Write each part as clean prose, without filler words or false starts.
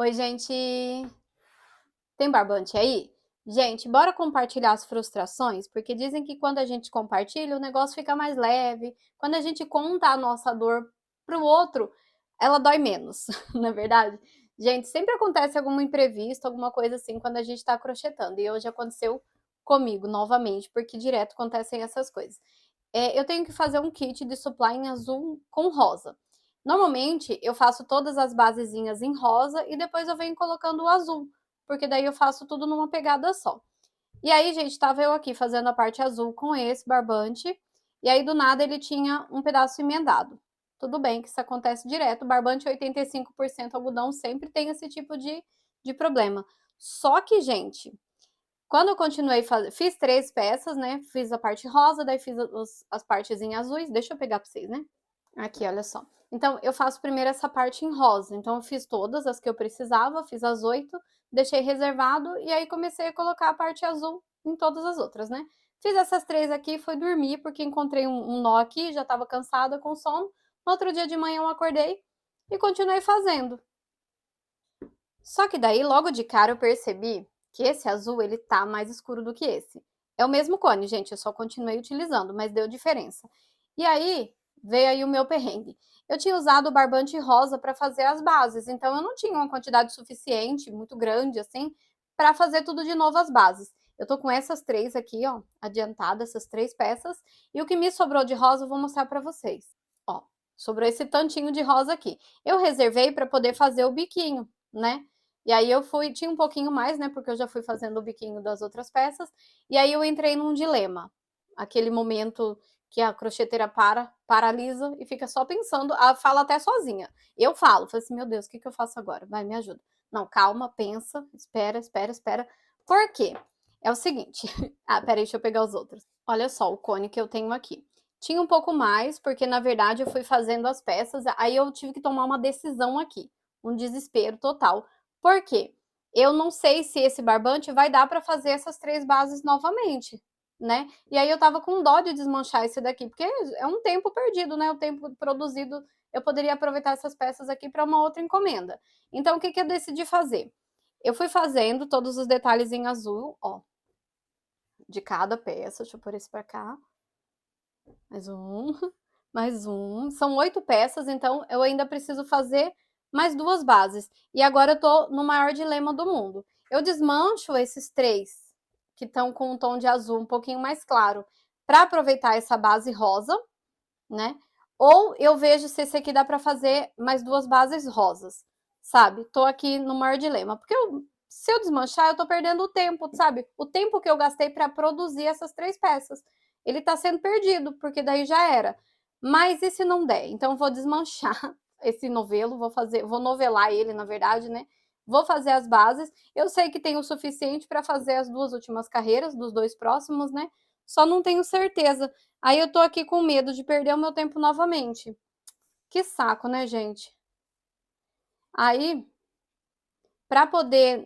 Oi, gente! Tem barbante aí? Gente, bora compartilhar as frustrações? Porque dizem que quando a gente compartilha, o negócio fica mais leve. Quando a gente conta a nossa dor pro outro, ela dói menos, não é verdade? Gente, sempre acontece algum imprevisto, alguma coisa assim, quando a gente tá crochetando. E hoje aconteceu comigo novamente, porque direto acontecem essas coisas. Eu tenho que fazer um kit de supply em azul com rosa. Normalmente eu faço todas as basezinhas em rosa e depois eu venho colocando o azul, porque daí eu faço tudo numa pegada só. E aí, gente, tava eu aqui fazendo a parte azul com esse barbante, e aí do nada ele tinha um pedaço emendado. Tudo bem que isso acontece direto, barbante 85% algodão sempre tem esse tipo de problema. Só que, gente, quando eu continuei, fiz 3 peças, né? Fiz a parte rosa, daí fiz as partes em azuis. Deixa eu pegar pra vocês, né? Aqui, olha só. Então, eu faço primeiro essa parte em rosa. Então, eu fiz todas as que eu precisava, fiz as 8, deixei reservado e aí comecei a colocar a parte azul em todas as outras, né? Fiz essas 3 aqui, fui dormir porque encontrei um nó aqui, já estava cansada com sono. No outro dia de manhã eu acordei e continuei fazendo. Só que daí, logo de cara, eu percebi que esse azul, ele tá mais escuro do que esse. É o mesmo cone, gente, eu só continuei utilizando, mas deu diferença. E aí, veio aí o meu perrengue. Eu tinha usado o barbante rosa para fazer as bases, então eu não tinha uma quantidade suficiente, muito grande, assim, para fazer tudo de novo as bases. Eu tô com essas 3 aqui, ó, adiantadas, essas 3 peças, e o que me sobrou de rosa eu vou mostrar para vocês. Ó, sobrou esse tantinho de rosa aqui. Eu reservei para poder fazer o biquinho, né? E aí eu fui, tinha um pouquinho mais, né? Porque eu já fui fazendo o biquinho das outras peças. E aí eu entrei num dilema. Aquele momento que a crocheteira paralisa e fica só pensando, fala até sozinha. Eu falo assim, meu Deus, o que, que eu faço agora? Vai, me ajuda. Não, calma, pensa, espera, espera, espera. Por quê? É o seguinte. Peraí, deixa eu pegar os outros. Olha só o cone que eu tenho aqui. Tinha um pouco mais, porque na verdade eu fui fazendo as peças, aí eu tive que tomar uma decisão aqui. Um desespero total. Por quê? Eu não sei se esse barbante vai dar para fazer essas 3 bases novamente, né? E aí eu tava com dó de desmanchar esse daqui, porque é um tempo perdido, né? O tempo produzido, eu poderia aproveitar essas peças aqui para uma outra encomenda. Então, o que que eu decidi fazer? Eu fui fazendo todos os detalhes em azul, ó, de cada peça. Deixa eu pôr esse para cá. Mais um, mais um. São 8 peças, então eu ainda preciso fazer mais 2 bases. E agora eu tô no maior dilema do mundo. Eu desmancho esses 3 que estão com um tom de azul um pouquinho mais claro para aproveitar essa base rosa, né? Ou eu vejo se esse aqui dá para fazer mais 2 bases rosas, sabe? Tô aqui no maior dilema, porque se eu desmanchar, eu tô perdendo o tempo, sabe? O tempo que eu gastei para produzir essas 3 peças. Ele tá sendo perdido, porque daí já era. Mas e se não der? Então eu vou desmanchar esse novelo, vou novelar ele, na verdade, né? Vou fazer as bases. Eu sei que tem o suficiente para fazer as 2 últimas carreiras dos 2 próximos, né? Só não tenho certeza. Aí eu tô aqui com medo de perder o meu tempo novamente. Que saco, né, gente? Aí, para poder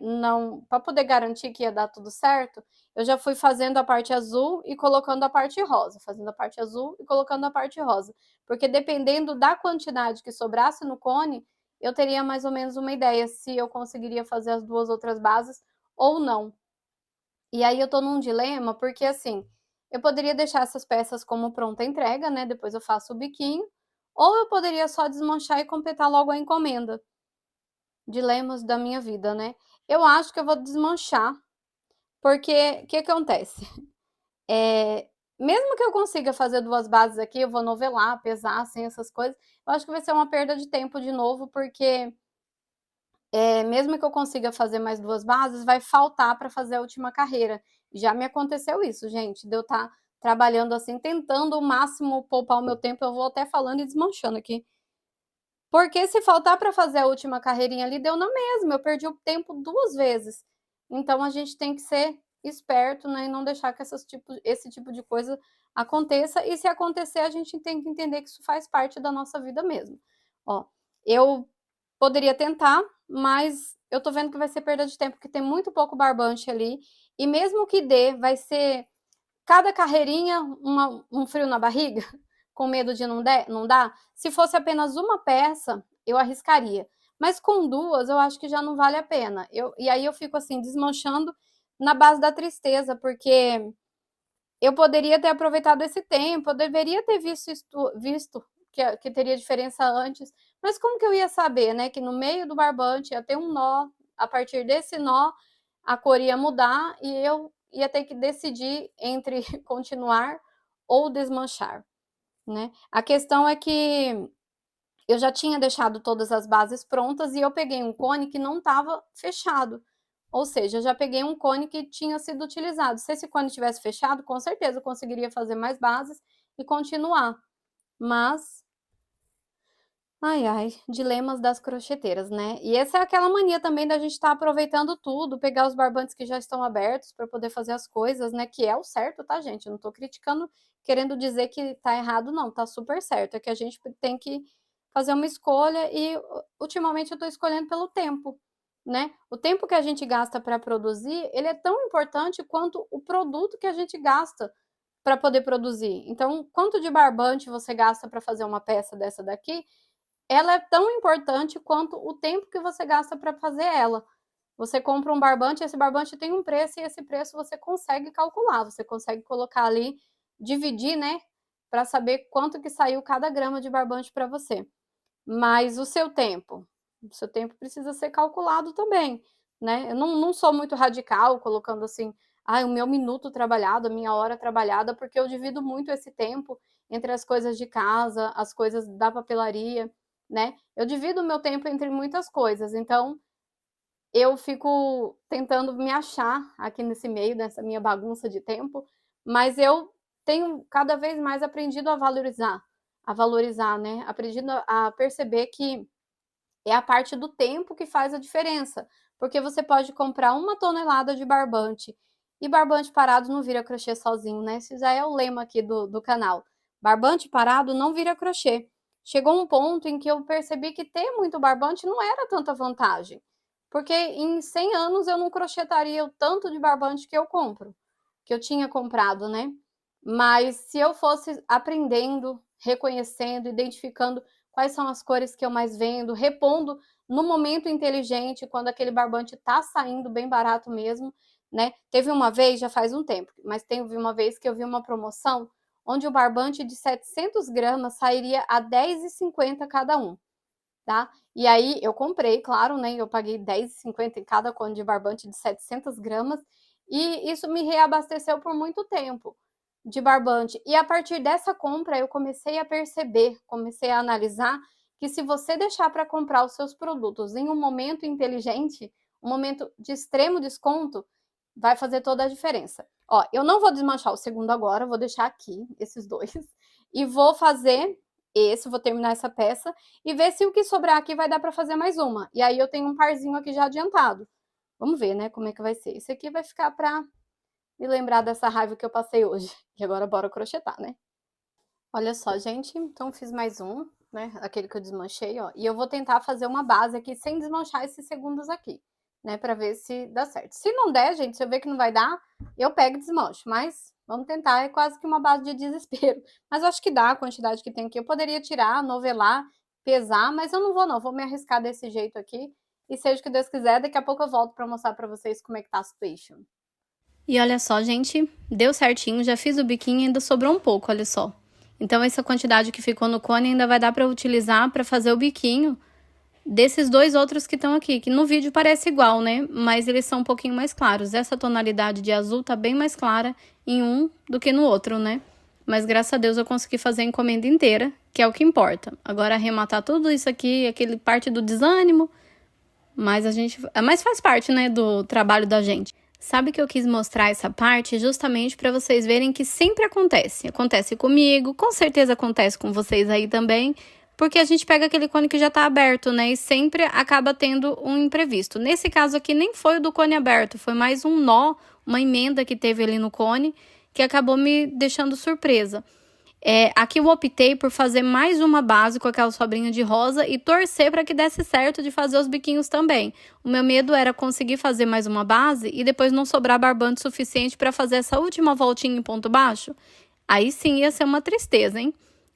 garantir que ia dar tudo certo, eu já fui fazendo a parte azul e colocando a parte rosa, fazendo a parte azul e colocando a parte rosa, porque dependendo da quantidade que sobrasse no cone, eu teria mais ou menos uma ideia se eu conseguiria fazer as 2 outras bases ou não. E aí eu tô num dilema, porque assim, eu poderia deixar essas peças como pronta entrega, né? Depois eu faço o biquinho, ou eu poderia só desmanchar e completar logo a encomenda. Dilemas da minha vida, né? Eu acho que eu vou desmanchar, porque o que acontece? É, mesmo que eu consiga fazer 2 bases aqui, eu vou novelar, pesar, assim, essas coisas, eu acho que vai ser uma perda de tempo de novo, porque mesmo que eu consiga fazer mais 2 bases, vai faltar para fazer a última carreira. Já me aconteceu isso, gente, de eu estar trabalhando assim, tentando o máximo poupar o meu tempo, eu vou até falando e desmanchando aqui. Porque se faltar para fazer a última carreirinha ali, deu na mesma, eu perdi o tempo 2 vezes. Então a gente tem que ser esperto, né, e não deixar que esse tipo de coisa aconteça, e se acontecer, a gente tem que entender que isso faz parte da nossa vida mesmo. Ó, eu poderia tentar, mas eu tô vendo que vai ser perda de tempo, porque tem muito pouco barbante ali, e mesmo que dê, vai ser cada carreirinha um frio na barriga, com medo de não dar. Se fosse apenas uma peça, eu arriscaria. Mas com duas, eu acho que já não vale a pena. E aí eu fico assim, desmanchando na base da tristeza, porque eu poderia ter aproveitado esse tempo, eu deveria ter visto que teria diferença antes, mas como que eu ia saber, né, que no meio do barbante ia ter um nó, a partir desse nó a cor ia mudar e eu ia ter que decidir entre continuar ou desmanchar, né? A questão é que eu já tinha deixado todas as bases prontas e eu peguei um cone que não estava fechado. Ou seja, eu já peguei um cone que tinha sido utilizado. Se esse cone tivesse fechado, com certeza eu conseguiria fazer mais bases e continuar. Mas, ai, ai, dilemas das crocheteiras, né? E essa é aquela mania também da gente estar aproveitando tudo, pegar os barbantes que já estão abertos para poder fazer as coisas, né? Que é o certo, tá, gente? Eu não tô criticando, querendo dizer que tá errado, não, tá super certo. É que a gente tem que fazer uma escolha e ultimamente eu tô escolhendo pelo tempo, né? O tempo que a gente gasta para produzir, ele é tão importante quanto o produto que a gente gasta para poder produzir. Então, quanto de barbante você gasta para fazer uma peça dessa daqui, ela é tão importante quanto o tempo que você gasta para fazer ela. Você compra um barbante, esse barbante tem um preço e esse preço você consegue calcular, você consegue colocar ali, dividir, né, para saber quanto que saiu cada grama de barbante para você. Mas o seu tempo precisa ser calculado também, né? Eu não sou muito radical, colocando assim, o meu minuto trabalhado, a minha hora trabalhada, porque eu divido muito esse tempo entre as coisas de casa, as coisas da papelaria, né? Eu divido o meu tempo entre muitas coisas, então eu fico tentando me achar aqui nesse meio, dessa minha bagunça de tempo, mas eu tenho cada vez mais aprendido a valorizar, né? Aprendido a perceber que é a parte do tempo que faz a diferença, porque você pode comprar 1 tonelada de barbante, e barbante parado não vira crochê sozinho, né? Esse já é o lema aqui do canal. Barbante parado não vira crochê. Chegou um ponto em que eu percebi que ter muito barbante não era tanta vantagem, porque em 100 anos eu não crochetaria o tanto de barbante que eu compro, que eu tinha comprado, né? Mas se eu fosse aprendendo, reconhecendo, identificando quais são as cores que eu mais vendo, repondo no momento inteligente, quando aquele barbante tá saindo bem barato mesmo, né? Teve uma vez, já faz um tempo, mas teve uma vez que eu vi uma promoção onde o barbante de 700 gramas sairia a R$ 10,50 cada um, tá? E aí eu comprei, claro, né? Eu paguei R$ 10,50 em cada cone de barbante de 700 gramas e isso me reabasteceu por muito tempo de barbante. E a partir dessa compra eu comecei a perceber, comecei a analisar que se você deixar para comprar os seus produtos em um momento inteligente, um momento de extremo desconto, vai fazer toda a diferença. Ó, eu não vou desmanchar o segundo agora, vou deixar aqui esses dois e vou fazer esse, vou terminar essa peça e ver se o que sobrar aqui vai dar para fazer mais uma. E aí eu tenho um parzinho aqui já adiantado. Vamos ver, né, como é que vai ser. Esse aqui vai ficar para me lembrar dessa raiva que eu passei hoje. E agora bora crochetar, né? Olha só, gente, então fiz mais um, né? Aquele que eu desmanchei, ó. E eu vou tentar fazer uma base aqui sem desmanchar esses segundos aqui, né? Pra ver se dá certo. Se não der, gente, se eu ver que não vai dar, eu pego e desmancho. Mas vamos tentar, é quase que uma base de desespero. Mas eu acho que dá a quantidade que tem aqui. Eu poderia tirar, novelar, pesar, mas eu não vou não. Vou me arriscar desse jeito aqui. E seja o que Deus quiser, daqui a pouco eu volto pra mostrar pra vocês como é que tá a situation. E olha só, gente, deu certinho, já fiz o biquinho e ainda sobrou um pouco, olha só. Então, essa quantidade que ficou no cone ainda vai dar para utilizar para fazer o biquinho desses dois outros que estão aqui, que no vídeo parece igual, né? Mas eles são um pouquinho mais claros. Essa tonalidade de azul tá bem mais clara em um do que no outro, né? Mas graças a Deus eu consegui fazer a encomenda inteira, que é o que importa. Agora arrematar tudo isso aqui, aquele parte do desânimo, mas faz parte, né, do trabalho da gente. Sabe que eu quis mostrar essa parte justamente para vocês verem que sempre acontece. Acontece comigo, com certeza acontece com vocês aí também, porque a gente pega aquele cone que já tá aberto, né? E sempre acaba tendo um imprevisto. Nesse caso aqui nem foi o do cone aberto, foi mais um nó, uma emenda que teve ali no cone, que acabou me deixando surpresa. Aqui eu optei por fazer mais uma base com aquela sobrinha de rosa e torcer para que desse certo de fazer os biquinhos também. O meu medo era conseguir fazer mais uma base e depois não sobrar barbante suficiente para fazer essa última voltinha em ponto baixo. Aí sim ia ser uma tristeza, hein?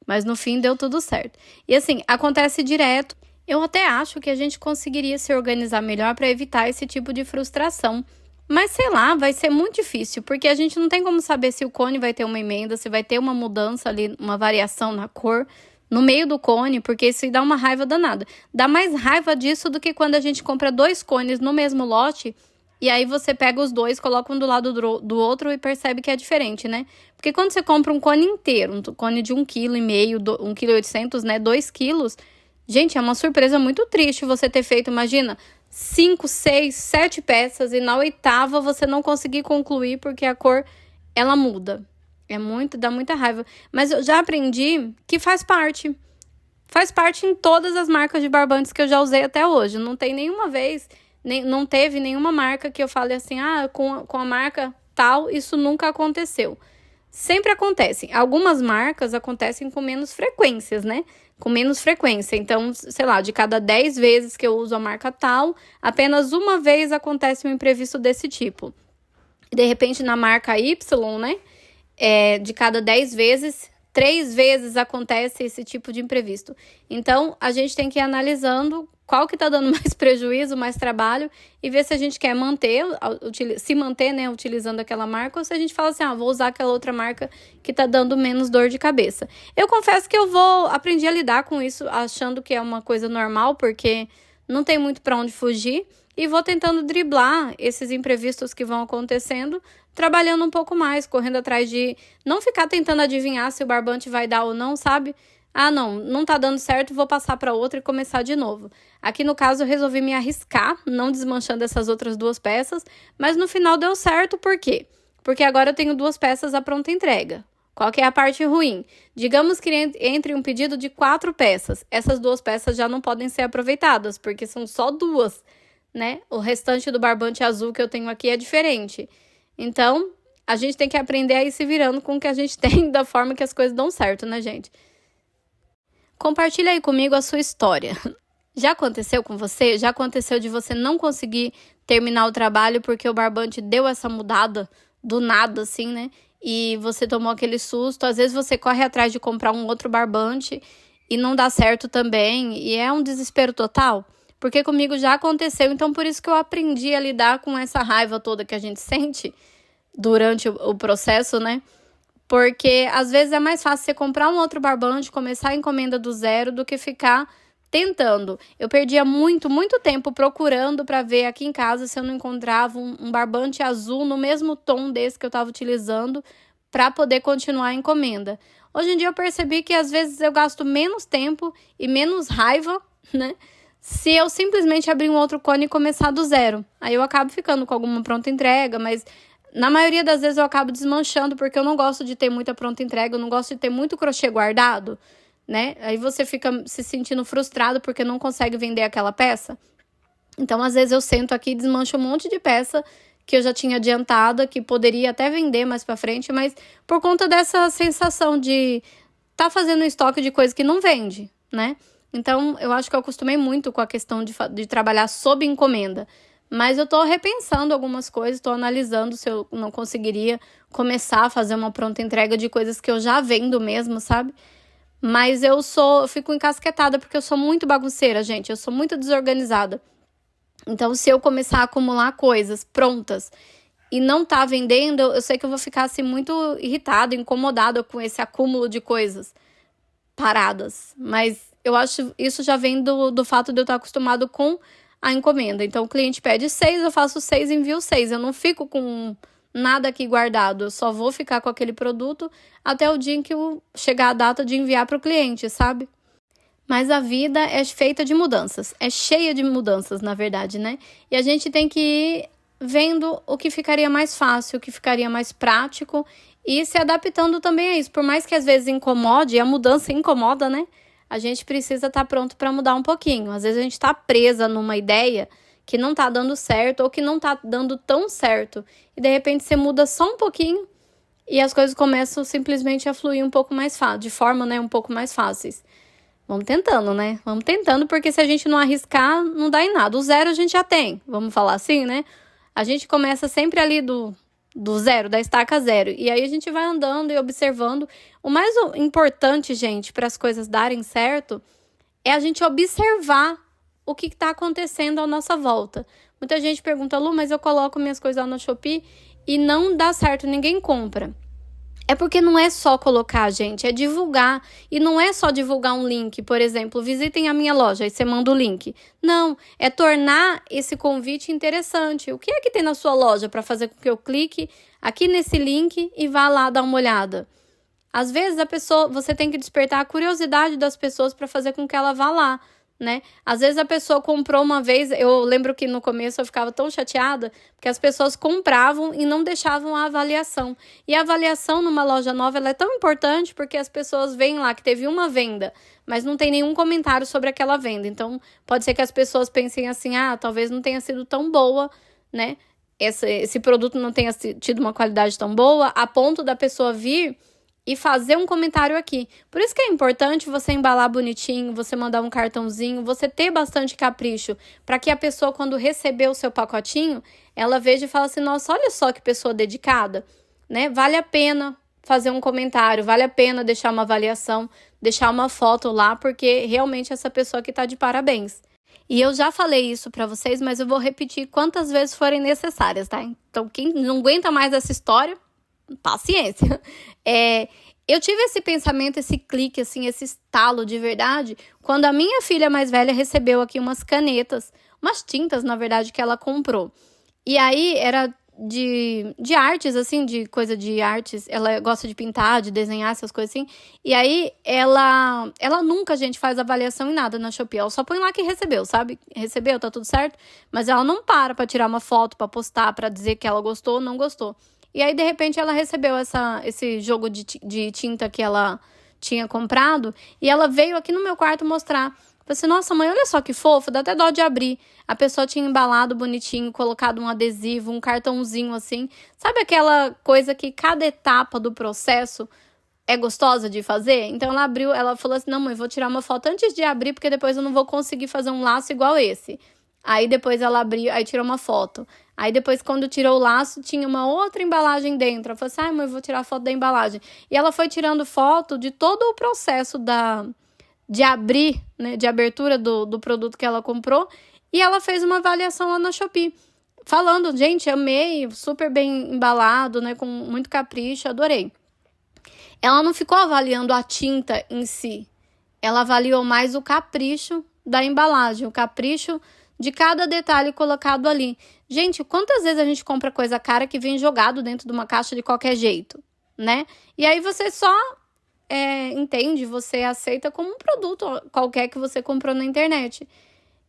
Mas no fim deu tudo certo. E assim, acontece direto. Eu até acho que a gente conseguiria se organizar melhor para evitar esse tipo de frustração. Mas sei lá, vai ser muito difícil, porque a gente não tem como saber se o cone vai ter uma emenda, se vai ter uma mudança ali, uma variação na cor no meio do cone, porque isso dá uma raiva danada. Dá mais raiva disso do que quando a gente compra 2 cones no mesmo lote e aí você pega os dois, coloca um do lado do outro e percebe que é diferente, né? Porque quando você compra um cone inteiro, um cone de 1,5 kg, 1,8 kg, né? 2 quilos, gente, é uma surpresa muito triste você ter feito, imagina, 5, 6, 7 peças e na 8ª você não conseguir concluir porque a cor, ela muda. Dá muita raiva. Mas eu já aprendi que faz parte. Faz parte em todas as marcas de barbantes que eu já usei até hoje. Não tem nenhuma vez, não teve nenhuma marca que eu fale assim, com a marca tal, isso nunca aconteceu. Sempre acontecem. Algumas marcas acontecem com menos frequências, né? Com menos frequência. Então, sei lá, de cada 10 vezes que eu uso a marca tal, apenas uma vez acontece um imprevisto desse tipo. De repente, na marca Y, né? De cada 10 vezes, 3 vezes acontece esse tipo de imprevisto. Então, a gente tem que ir analisando qual que tá dando mais prejuízo, mais trabalho, e ver se a gente quer se manter, né, utilizando aquela marca, ou se a gente fala assim, vou usar aquela outra marca que tá dando menos dor de cabeça. Eu confesso que aprendi a lidar com isso, achando que é uma coisa normal, porque não tem muito para onde fugir, e vou tentando driblar esses imprevistos que vão acontecendo, trabalhando um pouco mais, correndo atrás de não ficar tentando adivinhar se o barbante vai dar ou não, sabe? Não tá dando certo, vou passar para outra e começar de novo. Aqui no caso eu resolvi me arriscar, não desmanchando essas outras 2 peças, mas no final deu certo, por quê? Porque agora eu tenho 2 peças à pronta entrega. Qual que é a parte ruim? Digamos que entre um pedido de 4 peças, essas 2 peças já não podem ser aproveitadas, porque são só 2, né? O restante do barbante azul que eu tenho aqui é diferente. Então, a gente tem que aprender a ir se virando com o que a gente tem, da forma que as coisas dão certo, né, gente? Compartilha aí comigo a sua história. Já aconteceu com você? Já aconteceu de você não conseguir terminar o trabalho porque o barbante deu essa mudada do nada, assim, né? E você tomou aquele susto. Às vezes você corre atrás de comprar um outro barbante e não dá certo também. E é um desespero total. Porque comigo já aconteceu. Então, por isso que eu aprendi a lidar com essa raiva toda que a gente sente durante o processo, né? Porque às vezes é mais fácil você comprar um outro barbante, começar a encomenda do zero, do que ficar tentando. Eu perdia muito, muito tempo procurando para ver aqui em casa se eu não encontrava um barbante azul no mesmo tom desse que eu estava utilizando para poder continuar a encomenda. Hoje em dia eu percebi que às vezes eu gasto menos tempo e menos raiva, né? Se eu simplesmente abrir um outro cone e começar do zero. Aí eu acabo ficando com alguma pronta entrega, mas na maioria das vezes eu acabo desmanchando, porque eu não gosto de ter muita pronta entrega, eu não gosto de ter muito crochê guardado, né? Aí você fica se sentindo frustrado porque não consegue vender aquela peça. Então, às vezes eu sento aqui e desmancho um monte de peça que eu já tinha adiantada, que poderia até vender mais pra frente, mas por conta dessa sensação de tá fazendo estoque de coisa que não vende, né? Então, eu acho que eu acostumei muito com a questão de trabalhar sob encomenda. Mas eu tô repensando algumas coisas, tô analisando se eu não conseguiria começar a fazer uma pronta entrega de coisas que eu já vendo mesmo, sabe? Mas eu fico encasquetada porque eu sou muito bagunceira, gente. Eu sou muito desorganizada. Então, se eu começar a acumular coisas prontas e não tá vendendo, eu sei que eu vou ficar assim muito irritada, incomodada com esse acúmulo de coisas paradas. Mas eu acho isso já vem do fato de eu estar acostumado com a encomenda. Então, o cliente pede 6, eu faço 6 e envio 6. Eu não fico com nada aqui guardado. Eu só vou ficar com aquele produto até o dia em que chegar a data de enviar para o cliente, sabe? Mas a vida é feita de mudanças. É cheia de mudanças, na verdade, né? E a gente tem que ir vendo o que ficaria mais fácil, o que ficaria mais prático e se adaptando também a isso. Por mais que às vezes incomode, a mudança incomoda, né? A gente precisa estar pronto para mudar um pouquinho. Às vezes a gente está presa numa ideia que não está dando certo ou que não está dando tão certo. E de repente você muda só um pouquinho e as coisas começam simplesmente a fluir um pouco mais fácil, de forma, né, um pouco mais fáceis. Vamos tentando, né? Vamos tentando, porque se a gente não arriscar, não dá em nada. O zero a gente já tem, vamos falar assim, né? A gente começa sempre ali do zero, da estaca zero. E aí a gente vai andando e observando. O mais importante, gente, para as coisas darem certo, é a gente observar o que está acontecendo à nossa volta. Muita gente pergunta, Lu, mas eu coloco minhas coisas lá no Shopee e não dá certo, ninguém compra. É porque não é só colocar, gente, é divulgar. E não é só divulgar um link, por exemplo, visitem a minha loja, aí você manda o link. Não, é tornar esse convite interessante. O que é que tem na sua loja para fazer com que eu clique aqui nesse link e vá lá dar uma olhada? Às vezes você tem que despertar a curiosidade das pessoas para fazer com que ela vá lá, né? Às vezes a pessoa comprou uma vez, eu lembro que no começo eu ficava tão chateada, porque as pessoas compravam e não deixavam a avaliação. E a avaliação numa loja nova, ela é tão importante porque as pessoas veem lá que teve uma venda, mas não tem nenhum comentário sobre aquela venda. Então, pode ser que as pessoas pensem assim, talvez não tenha sido tão boa, né? Esse produto não tenha tido uma qualidade tão boa, a ponto da pessoa vir e fazer um comentário aqui. Por isso que é importante você embalar bonitinho, você mandar um cartãozinho, você ter bastante capricho, para que a pessoa, quando receber o seu pacotinho, ela veja e fala assim, nossa, olha só que pessoa dedicada, né? Vale a pena fazer um comentário, vale a pena deixar uma avaliação, deixar uma foto lá, porque realmente essa pessoa aqui tá de parabéns. E eu já falei isso para vocês, mas eu vou repetir quantas vezes forem necessárias, tá? Então, quem não aguenta mais essa história, paciência. Eu tive esse pensamento, esse clique, assim, esse estalo de verdade, quando a minha filha mais velha recebeu aqui umas canetas, umas tintas, na verdade, que ela comprou. E aí, era de artes, assim, de coisa de artes. Ela gosta de pintar, de desenhar, essas coisas assim. E aí, ela nunca, gente, faz avaliação em nada na Shopee. Ela só põe lá que recebeu, sabe? Recebeu, tá tudo certo. Mas ela não para tirar uma foto, pra postar, pra dizer que ela gostou ou não gostou. E aí, de repente, ela recebeu esse jogo de tinta que ela tinha comprado. E ela veio aqui no meu quarto mostrar. Falei assim, nossa, mãe, olha só que fofo, dá até dó de abrir. A pessoa tinha embalado bonitinho, colocado um adesivo, um cartãozinho assim. Sabe aquela coisa que cada etapa do processo é gostosa de fazer? Então, ela abriu, ela falou assim, não, mãe, vou tirar uma foto antes de abrir, porque depois eu não vou conseguir fazer um laço igual esse. Aí, depois ela abriu, aí tirou uma foto. Aí, depois, quando tirou o laço, tinha uma outra embalagem dentro. Ela falou assim, mãe, eu vou tirar foto da embalagem. E ela foi tirando foto de todo o processo de abrir, né, de abertura do produto que ela comprou, e ela fez uma avaliação lá na Shopee, falando, gente, amei, super bem embalado, né, com muito capricho, adorei. Ela não ficou avaliando a tinta em si, ela avaliou mais o capricho da embalagem, o capricho de cada detalhe colocado ali. Gente, quantas vezes a gente compra coisa cara que vem jogado dentro de uma caixa de qualquer jeito, né? E aí você só entende, você aceita como um produto qualquer que você comprou na internet.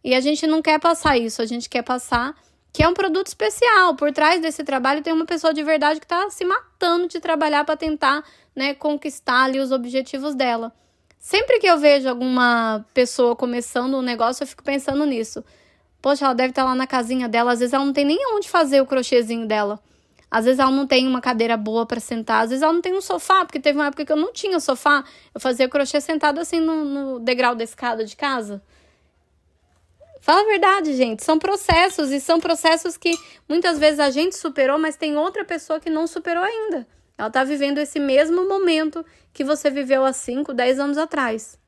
E a gente não quer passar isso, a gente quer passar que é um produto especial. Por trás desse trabalho tem uma pessoa de verdade que está se matando de trabalhar para tentar, né, conquistar ali os objetivos dela. Sempre que eu vejo alguma pessoa começando um negócio, eu fico pensando nisso. Poxa, ela deve estar lá na casinha dela, às vezes ela não tem nem onde fazer o crochêzinho dela. Às vezes ela não tem uma cadeira boa para sentar, às vezes ela não tem um sofá, porque teve uma época que eu não tinha sofá, eu fazia crochê sentado assim no degrau da escada de casa. Fala a verdade, gente, são processos, e são processos que muitas vezes a gente superou, mas tem outra pessoa que não superou ainda. Ela está vivendo esse mesmo momento que você viveu há 5, 10 anos atrás.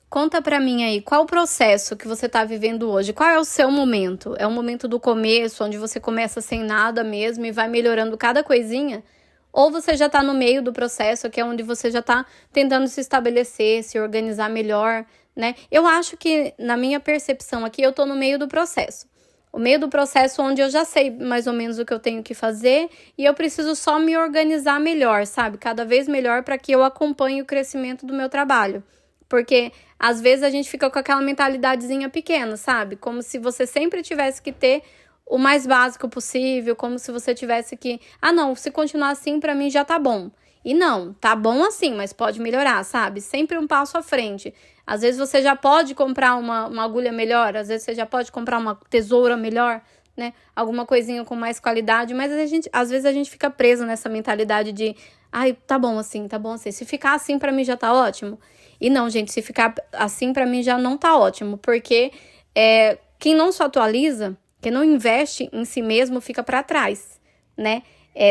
Conta pra mim aí, qual o processo que você tá vivendo hoje? Qual é o seu momento? É o momento do começo, onde você começa sem nada mesmo e vai melhorando cada coisinha? Ou você já tá no meio do processo, que é onde você já tá tentando se estabelecer, se organizar melhor, né? Eu acho que, na minha percepção aqui, eu tô no meio do processo. O meio do processo onde eu já sei mais ou menos o que eu tenho que fazer e eu preciso só me organizar melhor, sabe? Cada vez melhor para que eu acompanhe o crescimento do meu trabalho. Porque às vezes a gente fica com aquela mentalidadezinha pequena, sabe? Como se você sempre tivesse que ter o mais básico possível, como se você tivesse que... não, se continuar assim, pra mim já tá bom. E não, tá bom assim, mas pode melhorar, sabe? Sempre um passo à frente. Às vezes você já pode comprar uma agulha melhor, às vezes você já pode comprar uma tesoura melhor, né? Alguma coisinha com mais qualidade, mas às vezes a gente fica preso nessa mentalidade de... tá bom assim, tá bom assim. Se ficar assim, pra mim já tá ótimo. E não, gente, se ficar assim, pra mim já não tá ótimo, porque quem não se atualiza, quem não investe em si mesmo, fica pra trás, né?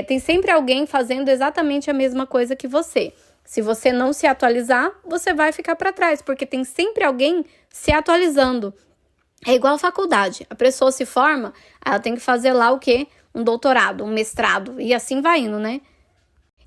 Tem sempre alguém fazendo exatamente a mesma coisa que você. Se você não se atualizar, você vai ficar para trás, porque tem sempre alguém se atualizando. É igual a faculdade. A pessoa se forma, ela tem que fazer lá o quê? Um doutorado, um mestrado, e assim vai indo, né?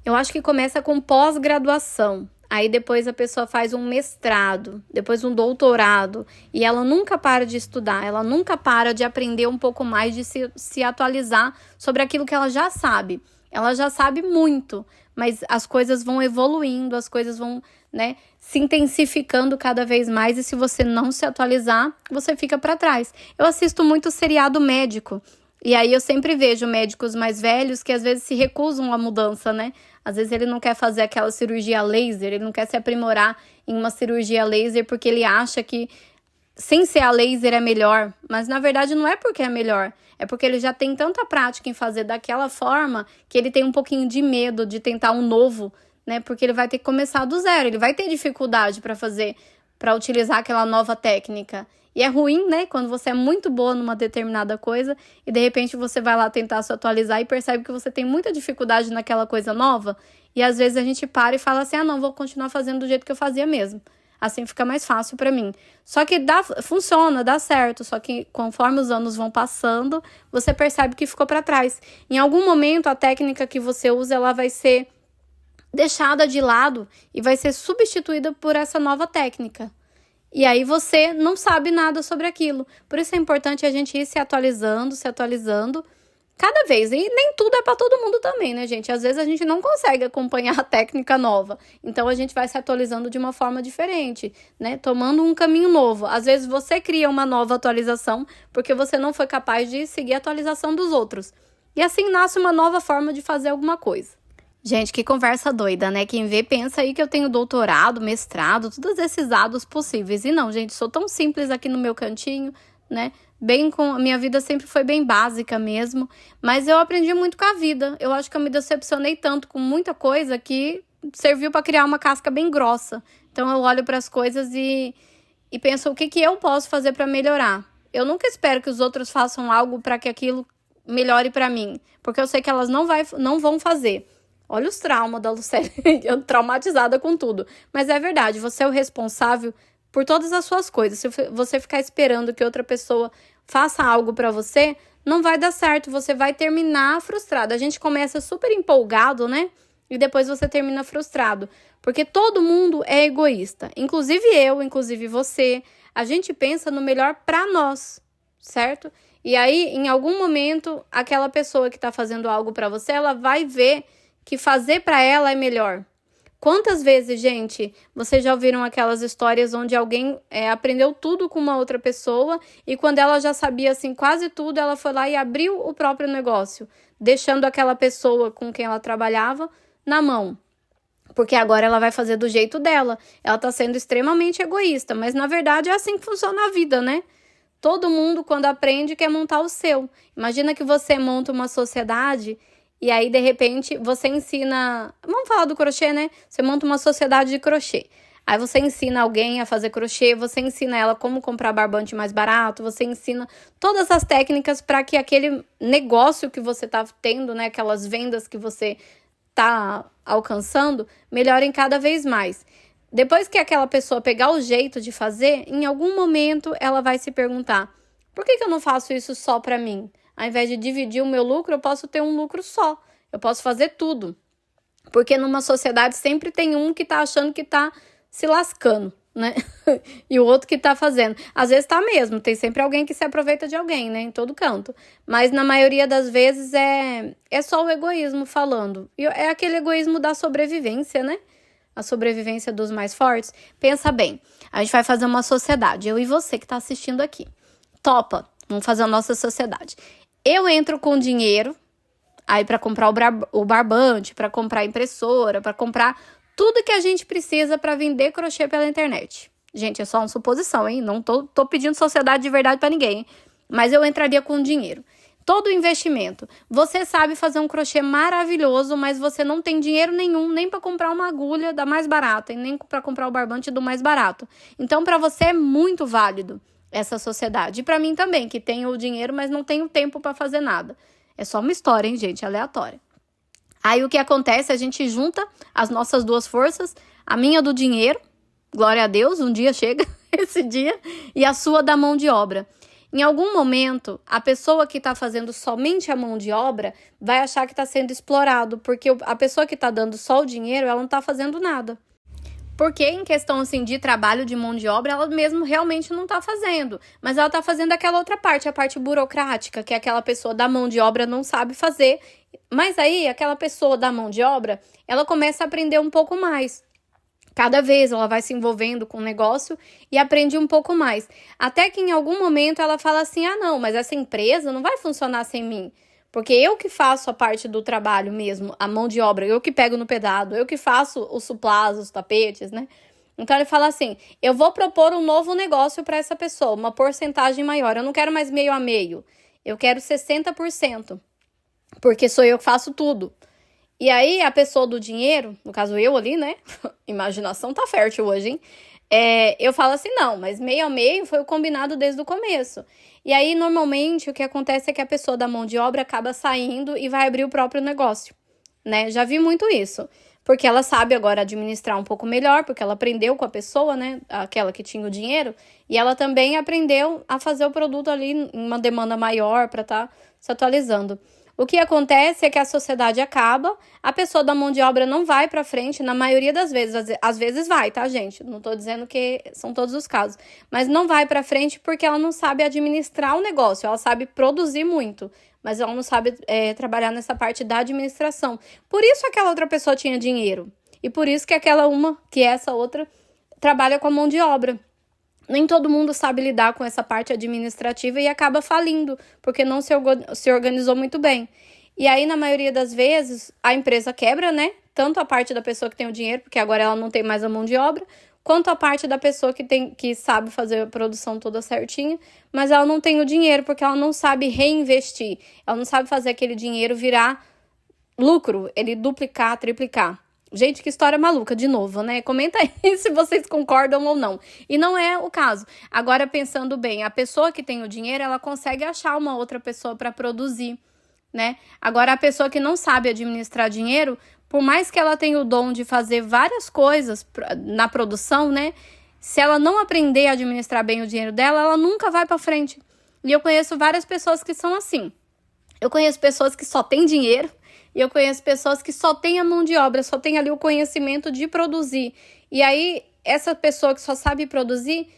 Eu acho que começa com pós-graduação. Aí depois a pessoa faz um mestrado, depois um doutorado, e ela nunca para de estudar, ela nunca para de aprender um pouco mais, de se atualizar sobre aquilo que ela já sabe. Ela já sabe muito, mas as coisas vão evoluindo, as coisas vão, né, se intensificando cada vez mais, e se você não se atualizar, você fica para trás. Eu assisto muito seriado médico, e aí eu sempre vejo médicos mais velhos que às vezes se recusam à mudança, né? Às vezes ele não quer fazer aquela cirurgia laser, ele não quer se aprimorar em uma cirurgia laser porque ele acha que sem ser a laser é melhor. Mas na verdade não é porque é melhor, é porque ele já tem tanta prática em fazer daquela forma que ele tem um pouquinho de medo de tentar um novo, né? Porque ele vai ter que começar do zero, ele vai ter dificuldade para utilizar aquela nova técnica. E é ruim, né, quando você é muito boa numa determinada coisa e de repente você vai lá tentar se atualizar e percebe que você tem muita dificuldade naquela coisa nova, e às vezes a gente para e fala assim, não, vou continuar fazendo do jeito que eu fazia mesmo. Assim fica mais fácil para mim. Só que funciona, dá certo, só que conforme os anos vão passando, você percebe que ficou para trás. Em algum momento a técnica que você usa, ela vai ser deixada de lado e vai ser substituída por essa nova técnica. E aí você não sabe nada sobre aquilo. Por isso é importante a gente ir se atualizando cada vez. E nem tudo é para todo mundo também, né, gente? Às vezes a gente não consegue acompanhar a técnica nova. Então a gente vai se atualizando de uma forma diferente, né? Tomando um caminho novo. Às vezes você cria uma nova atualização porque você não foi capaz de seguir a atualização dos outros. E assim nasce uma nova forma de fazer alguma coisa. Gente, que conversa doida, né? Quem vê pensa aí que eu tenho doutorado, mestrado, todos esses dados possíveis. E não, gente, sou tão simples aqui no meu cantinho, né? A minha vida sempre foi bem básica mesmo, mas eu aprendi muito com a vida. Eu acho que eu me decepcionei tanto com muita coisa que serviu para criar uma casca bem grossa. Então eu olho para as coisas e penso o que eu posso fazer para melhorar. Eu nunca espero que os outros façam algo para que aquilo melhore para mim, porque eu sei que elas não vão fazer. Olha os traumas da Lucélia, eu traumatizada com tudo. Mas é verdade, você é o responsável por todas as suas coisas. Se você ficar esperando que outra pessoa faça algo pra você, não vai dar certo, você vai terminar frustrado. A gente começa super empolgado, né? E depois você termina frustrado. Porque todo mundo é egoísta. Inclusive eu, inclusive você. A gente pensa no melhor pra nós, certo? E aí, em algum momento, aquela pessoa que tá fazendo algo pra você, ela vai ver que fazer para ela é melhor. Quantas vezes, gente, vocês já ouviram aquelas histórias onde alguém aprendeu tudo com uma outra pessoa e quando ela já sabia, assim, quase tudo, ela foi lá e abriu o próprio negócio, deixando aquela pessoa com quem ela trabalhava na mão. Porque agora ela vai fazer do jeito dela. Ela tá sendo extremamente egoísta, mas na verdade é assim que funciona a vida, né? Todo mundo, quando aprende, quer montar o seu. Imagina que você monta uma sociedade. E aí, de repente, você ensina... Vamos falar do crochê, né? Você monta uma sociedade de crochê. Aí você ensina alguém a fazer crochê, você ensina ela como comprar barbante mais barato, você ensina todas as técnicas para que aquele negócio que você está tendo, né? Aquelas vendas que você está alcançando, melhorem cada vez mais. Depois que aquela pessoa pegar o jeito de fazer, em algum momento ela vai se perguntar, por que eu não faço isso só para mim? Ao invés de dividir o meu lucro, eu posso ter um lucro só. Eu posso fazer tudo. Porque numa sociedade sempre tem um que tá achando que tá se lascando, né? E o outro que tá fazendo. Às vezes tá mesmo, tem sempre alguém que se aproveita de alguém, né? Em todo canto. Mas na maioria das vezes é só o egoísmo falando. E é aquele egoísmo da sobrevivência, né? A sobrevivência dos mais fortes. Pensa bem, a gente vai fazer uma sociedade, eu e você que tá assistindo aqui. Topa, vamos fazer a nossa sociedade. Eu entro com dinheiro, aí para comprar o barbante, para comprar a impressora, para comprar tudo que a gente precisa para vender crochê pela internet. Gente, é só uma suposição, hein? Não tô pedindo sociedade de verdade para ninguém, hein? Mas eu entraria com dinheiro. Todo o investimento. Você sabe fazer um crochê maravilhoso, mas você não tem dinheiro nenhum, nem para comprar uma agulha da mais barata, e nem para comprar o barbante do mais barato. Então, para você é muito válido essa sociedade. E para mim também, que tenho o dinheiro, mas não tenho tempo para fazer nada. É só uma história, hein, gente? Aleatória. Aí o que acontece? A gente junta as nossas duas forças, a minha do dinheiro, glória a Deus, um dia chega esse dia, e a sua da mão de obra. Em algum momento, a pessoa que está fazendo somente a mão de obra vai achar que está sendo explorado, porque a pessoa que está dando só o dinheiro, ela não está fazendo nada. Porque em questão assim de trabalho de mão de obra, ela mesmo realmente não está fazendo. Mas ela está fazendo aquela outra parte, a parte burocrática, que é aquela pessoa da mão de obra não sabe fazer. Mas aí, aquela pessoa da mão de obra, ela começa a aprender um pouco mais. Cada vez ela vai se envolvendo com o negócio e aprende um pouco mais. Até que em algum momento ela fala assim, ah não, mas essa empresa não vai funcionar sem mim. Porque eu que faço a parte do trabalho mesmo, a mão de obra, eu que pego no pedado, eu que faço os suplás, os tapetes, né? Então ele fala assim, eu vou propor um novo negócio para essa pessoa, uma porcentagem maior. Eu não quero mais meio a meio, eu quero 60%, porque sou eu que faço tudo. E aí, a pessoa do dinheiro, no caso eu ali, né? Imaginação tá fértil hoje, hein? Eu falo assim, não, mas meio a meio foi o combinado desde o começo. E aí, normalmente, o que acontece é que a pessoa da mão de obra acaba saindo e vai abrir o próprio negócio, né? Já vi muito isso. Porque ela sabe agora administrar um pouco melhor, porque ela aprendeu com a pessoa, né? Aquela que tinha o dinheiro. E ela também aprendeu a fazer o produto ali em uma demanda maior para estar se atualizando. O que acontece é que a sociedade acaba, a pessoa da mão de obra não vai para frente, na maioria das vezes, às vezes vai, tá, gente? Não tô dizendo que são todos os casos, mas não vai para frente porque ela não sabe administrar o negócio, ela sabe produzir muito, mas ela não sabe trabalhar nessa parte da administração. Por isso aquela outra pessoa tinha dinheiro, e por isso que essa outra, trabalha com a mão de obra. Nem todo mundo sabe lidar com essa parte administrativa e acaba falindo, porque não se organizou muito bem. E aí, na maioria das vezes, a empresa quebra, né? Tanto a parte da pessoa que tem o dinheiro, porque agora ela não tem mais a mão de obra, quanto a parte da pessoa que sabe fazer a produção toda certinha, mas ela não tem o dinheiro, porque ela não sabe reinvestir. Ela não sabe fazer aquele dinheiro virar lucro, ele duplicar, triplicar. Gente, que história maluca, de novo, né? Comenta aí se vocês concordam ou não. E não é o caso. Agora, pensando bem, a pessoa que tem o dinheiro, ela consegue achar uma outra pessoa para produzir, né? Agora, a pessoa que não sabe administrar dinheiro, por mais que ela tenha o dom de fazer várias coisas na produção, né? Se ela não aprender a administrar bem o dinheiro dela, ela nunca vai para frente. E eu conheço várias pessoas que são assim. Eu conheço pessoas que só têm dinheiro, e eu conheço pessoas que só têm a mão de obra, só tem ali o conhecimento de produzir. E aí, essa pessoa que só sabe produzir,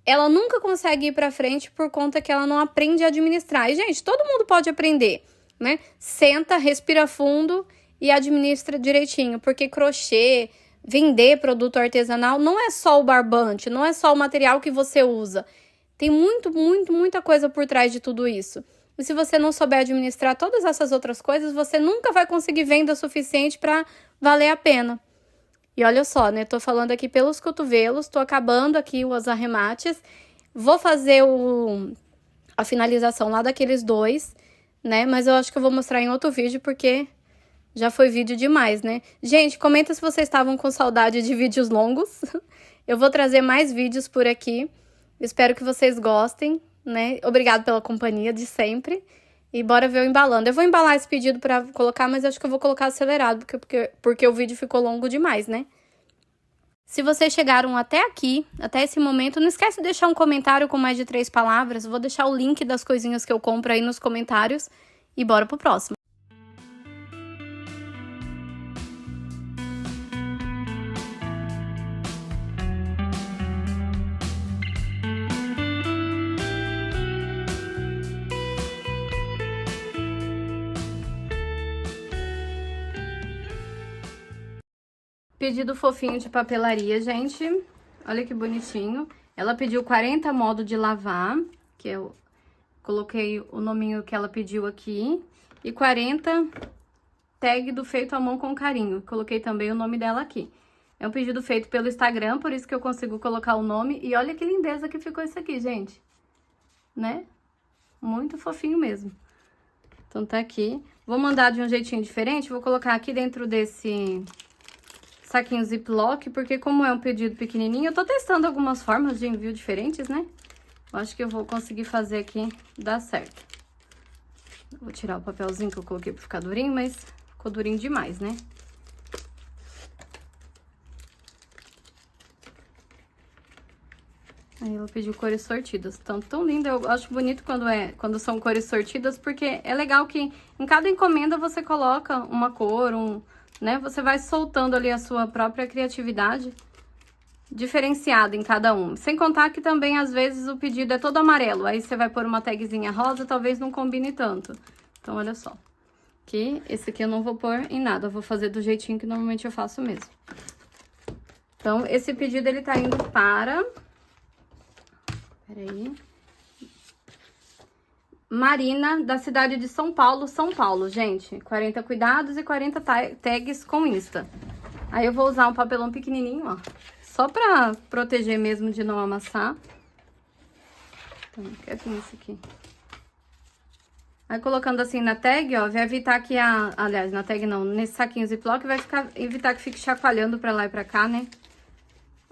ela nunca consegue ir para frente por conta que ela não aprende a administrar. E, gente, todo mundo pode aprender, né? Senta, respira fundo e administra direitinho. Porque crochê, vender produto artesanal, não é só o barbante, não é só o material que você usa. Tem muita coisa por trás de tudo isso. E se você não souber administrar todas essas outras coisas, você nunca vai conseguir venda suficiente para valer a pena. E olha só, né? Tô falando aqui pelos cotovelos, tô acabando aqui os arremates. Vou fazer a finalização lá daqueles dois, né? Mas eu acho que eu vou mostrar em outro vídeo, porque já foi vídeo demais, né? Gente, comenta se vocês estavam com saudade de vídeos longos. Eu vou trazer mais vídeos por aqui. Espero que vocês gostem, né? Obrigado pela companhia de sempre. E bora ver eu embalando. Eu vou embalar esse pedido pra colocar, mas acho que eu vou colocar acelerado, porque o vídeo ficou longo demais, né? Se vocês chegaram até aqui, até esse momento, não esquece de deixar um comentário com mais de 3 palavras. Vou deixar o link das coisinhas que eu compro aí nos comentários. E bora pro próximo. Pedido fofinho de papelaria, gente. Olha que bonitinho. Ela pediu 40 modos de lavar, que eu coloquei o nominho que ela pediu aqui. E 40 tag do feito à mão com carinho. Coloquei também o nome dela aqui. É um pedido feito pelo Instagram, por isso que eu consigo colocar o nome. E olha que lindeza que ficou isso aqui, gente. Né? Muito fofinho mesmo. Então tá aqui. Vou mandar de um jeitinho diferente. Vou colocar aqui dentro desse saquinho Ziploc, porque como é um pedido pequenininho, eu tô testando algumas formas de envio diferentes, né? Eu acho que eu vou conseguir fazer aqui dar certo. Vou tirar o papelzinho que eu coloquei pra ficar durinho, mas ficou durinho demais, né? Aí ela pediu cores sortidas. Então, tão lindo. Eu acho bonito quando são cores sortidas, porque é legal que em cada encomenda você coloca uma cor, né? Você vai soltando ali a sua própria criatividade diferenciada em cada um. Sem contar que também, às vezes, o pedido é todo amarelo. Aí você vai pôr uma tagzinha rosa, talvez não combine tanto. Então, olha só. Esse aqui eu não vou pôr em nada. Eu vou fazer do jeitinho que normalmente eu faço mesmo. Então, esse pedido, ele tá indo para... Peraí. Marina, da cidade de São Paulo, gente. 40 cuidados e 40 tags com Insta. Aí eu vou usar um papelão pequenininho, ó. Só pra proteger mesmo de não amassar. Então, quer vir esse aqui. Aí colocando assim na tag, ó, vai evitar que aliás, na tag não, nesse saquinho Ziploc, vai evitar que fique chacoalhando pra lá e pra cá, né?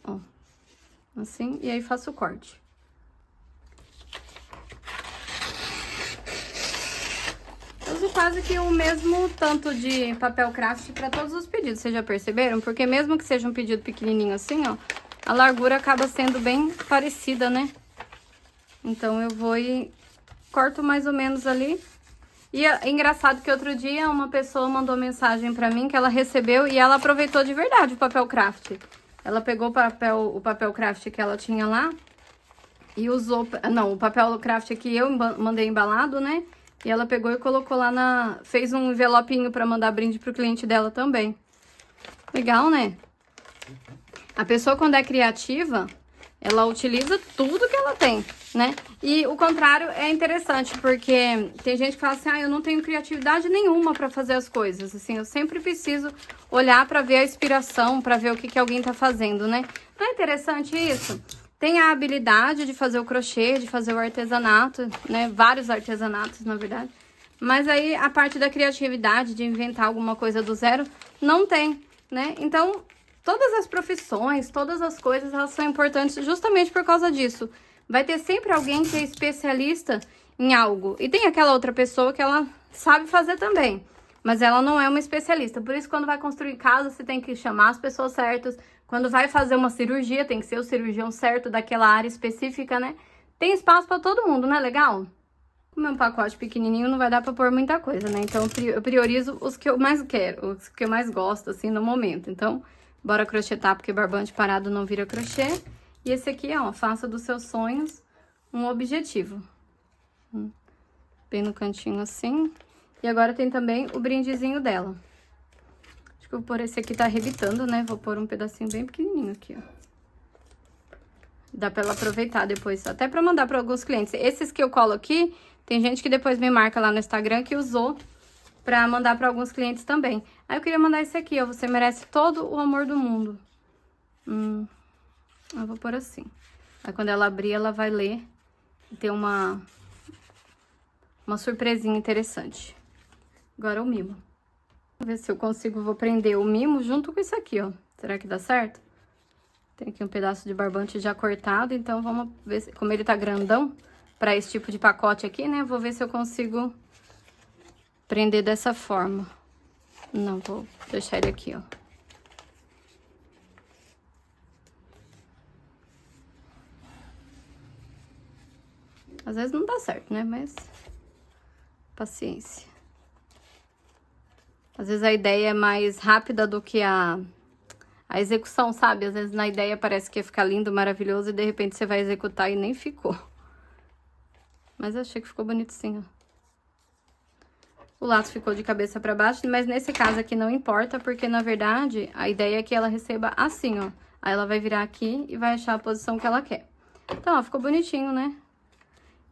Ó. Assim, e aí faço o corte. Uso quase que o mesmo tanto de papel craft para todos os pedidos, vocês já perceberam? Porque mesmo que seja um pedido pequenininho assim, ó, a largura acaba sendo bem parecida, né? Então, eu vou e corto mais ou menos ali. E é engraçado que outro dia uma pessoa mandou mensagem pra mim que ela recebeu e ela aproveitou de verdade o papel craft. Ela pegou o papel craft que ela tinha lá e usou... Não, o papel craft que eu mandei embalado, né? E ela pegou e colocou lá fez um envelopinho pra mandar brinde pro cliente dela também. Legal, né? A pessoa, quando é criativa, ela utiliza tudo que ela tem, né? E o contrário é interessante, porque tem gente que fala assim, eu não tenho criatividade nenhuma pra fazer as coisas. Assim, eu sempre preciso olhar pra ver a inspiração, pra ver o que alguém tá fazendo, né? Não é interessante isso? Tem a habilidade de fazer o crochê, de fazer o artesanato, né? Vários artesanatos, na verdade. Mas aí, a parte da criatividade, de inventar alguma coisa do zero, não tem, né? Então, todas as profissões, todas as coisas, elas são importantes justamente por causa disso. Vai ter sempre alguém que é especialista em algo. E tem aquela outra pessoa que ela sabe fazer também, mas ela não é uma especialista. Por isso, quando vai construir casa, você tem que chamar as pessoas certas. Quando vai fazer uma cirurgia, tem que ser o cirurgião certo daquela área específica, né? Tem espaço pra todo mundo, não é legal? Como é um pacote pequenininho, não vai dar pra pôr muita coisa, né? Então, eu priorizo os que eu mais quero, os que eu mais gosto, assim, no momento. Então, bora crochetar, porque barbante parado não vira crochê. E esse aqui, ó, faça dos seus sonhos um objetivo. Bem no cantinho assim. E agora tem também o brindezinho dela. Acho que eu vou pôr esse aqui, tá arrebitando, né? Vou pôr um pedacinho bem pequenininho aqui, ó. Dá pra ela aproveitar depois, até pra mandar pra alguns clientes. Esses que eu colo aqui, tem gente que depois me marca lá no Instagram que usou pra mandar pra alguns clientes também. Aí eu queria mandar esse aqui, ó. Você merece todo o amor do mundo. Eu vou pôr assim. Aí quando ela abrir, ela vai ler e ter uma surpresinha interessante. Agora o mimo. Vou ver se eu consigo, vou prender o mimo junto com isso aqui, ó. Será que dá certo? Tem aqui um pedaço de barbante já cortado, então vamos ver se, como ele tá grandão pra esse tipo de pacote aqui, né? Vou ver se eu consigo prender dessa forma. Não, vou deixar ele aqui, ó. Às vezes não dá certo, né? Mas paciência. Às vezes a ideia é mais rápida do que a execução, sabe? Às vezes na ideia parece que ia ficar lindo, maravilhoso, e de repente você vai executar e nem ficou. Mas eu achei que ficou bonito sim, ó. O laço ficou de cabeça pra baixo, mas nesse caso aqui não importa, porque na verdade a ideia é que ela receba assim, ó. Aí ela vai virar aqui e vai achar a posição que ela quer. Então, ó, ficou bonitinho, né?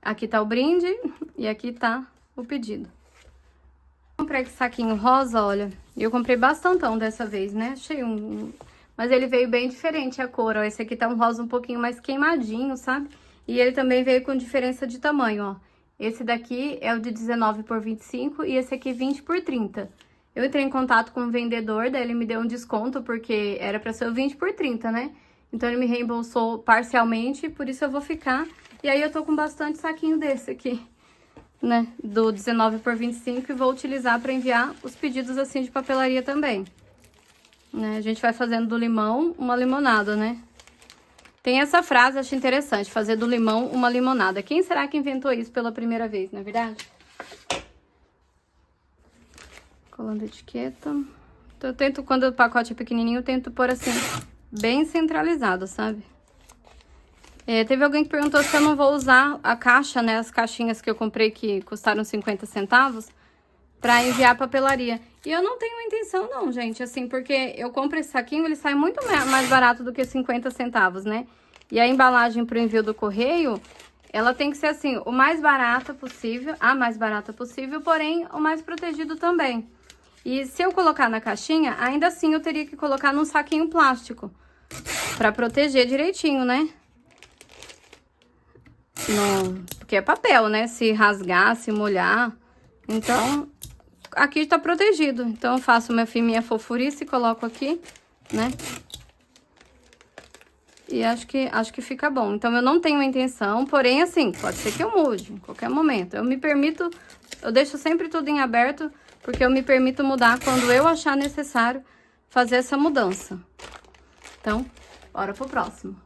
Aqui tá o brinde e aqui tá o pedido. Comprei esse saquinho rosa, olha, e eu comprei bastantão dessa vez, né? Achei mas ele veio bem diferente a cor, ó. Esse aqui tá um rosa um pouquinho mais queimadinho, sabe? E ele também veio com diferença de tamanho, ó. Esse daqui é o de 19 por 25 e esse aqui 20 por 30. Eu entrei em contato com o vendedor, daí ele me deu um desconto, porque era pra ser o 20 por 30, né? Então ele me reembolsou parcialmente, por isso eu vou ficar. E aí eu tô com bastante saquinho desse aqui. né, do 19 por 25 e vou utilizar para enviar os pedidos assim de papelaria também. Né? A gente vai fazendo do limão uma limonada, né? Tem essa frase, acho interessante, fazer do limão uma limonada. Quem será que inventou isso pela primeira vez, não é verdade? Colando a etiqueta. Então, eu tento, quando o pacote é pequenininho, eu tento pôr assim, bem centralizado, sabe? Teve alguém que perguntou se eu não vou usar a caixa, né? As caixinhas que eu comprei que custaram 50 centavos pra enviar papelaria. E eu não tenho intenção não, gente, assim, porque eu compro esse saquinho, ele sai muito mais barato do que 50 centavos, né? E a embalagem pro envio do correio, ela tem que ser assim, o mais barata possível, a mais barata possível, porém o mais protegido também. E se eu colocar na caixinha, ainda assim eu teria que colocar num saquinho plástico, pra proteger direitinho, né? Porque é papel, né? Se rasgar, se molhar. Então, aqui tá protegido. Então, eu faço minha fofurice e coloco aqui, né? E acho que fica bom. Então, eu não tenho intenção, porém, assim, pode ser que eu mude em qualquer momento. Eu me permito, eu deixo sempre tudo em aberto, porque eu me permito mudar quando eu achar necessário fazer essa mudança. Então, bora pro próximo.